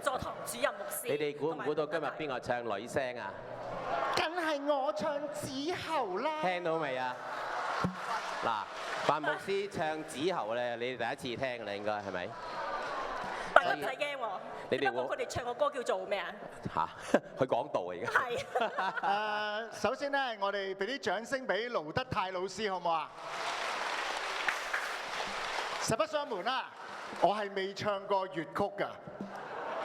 座堂主任牧師。你哋估唔估到今日邊個唱女聲啊？梗係我唱子喉啦！聽到未啊？嗱，范牧師唱子喉咧，你哋第一次聽啦，應該係咪？大家唔使驚喎。你哋不過佢哋唱個歌叫做咩啊？嚇，佢講道而家。係。首先咧，我哋俾啲掌聲俾盧德泰老師，好唔好啊？實不相瞞啦，我係未唱過粵曲㗎，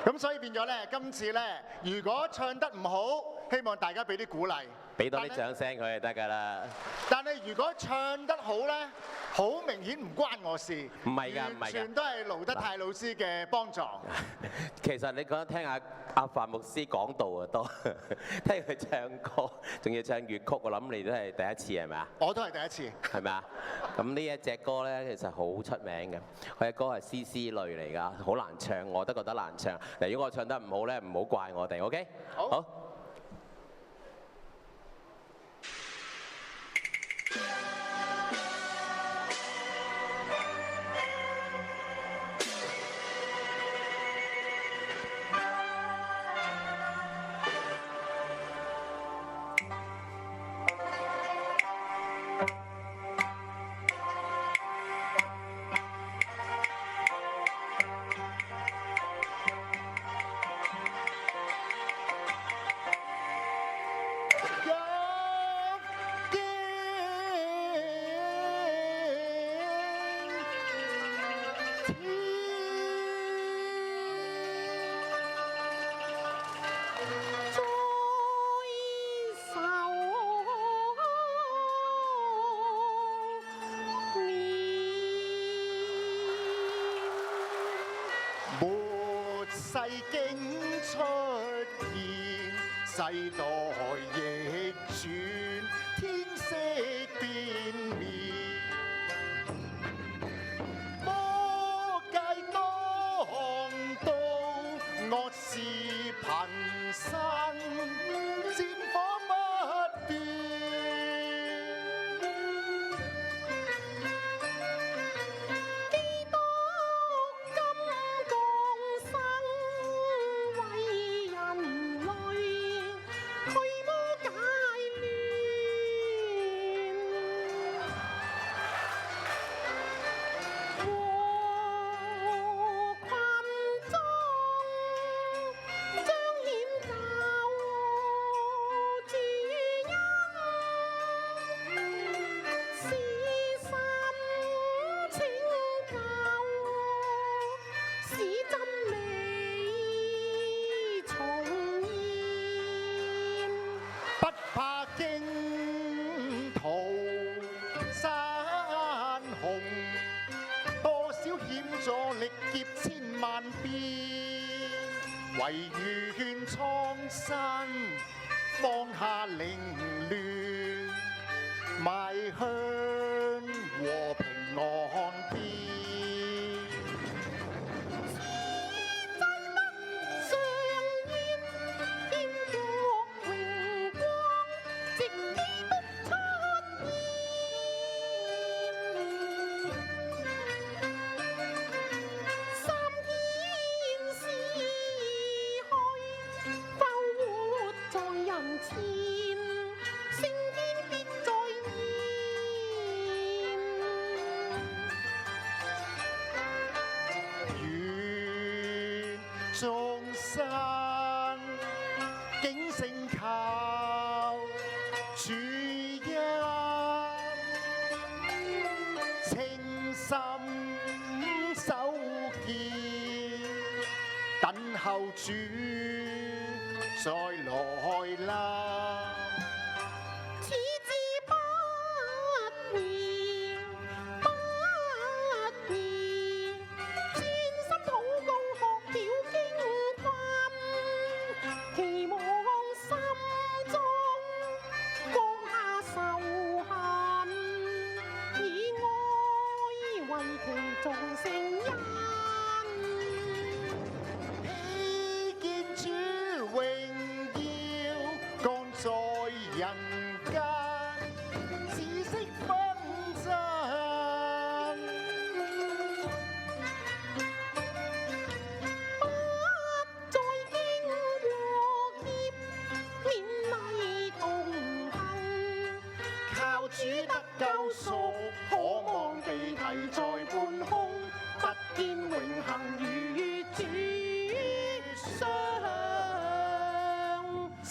咁所以變咗咧，今次咧，如果唱得唔好，希望大家俾啲鼓勵，俾多啲掌聲佢就得㗎啦。但係如果唱得好咧，好明顯唔關我事，唔係㗎，唔係㗎，完全都係盧德泰老師嘅幫助。其實你覺得聽下阿范牧師講道啊多，聽佢唱歌，仲要唱粵曲，我諗你都係第一次係咪啊？我都係第一次。係咪啊？咁呢一隻歌咧，其實好出名嘅。佢嘅歌係絲絲淚嚟㗎，好難唱，我都覺得難唱。嗱，如果我唱得唔好咧，唔好怪我哋，OK？好。世經出現，世代逆轉，天色變面，魔界當道，惡事頻生，戰火不斷。唯願蒼生放下凌亂，邁向和平岸邊。眾生警醒靠主一，清心守見，等候主再來臨。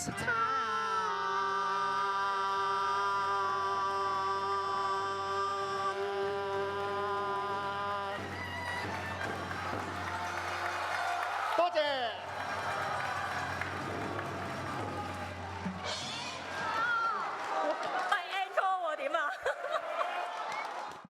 差。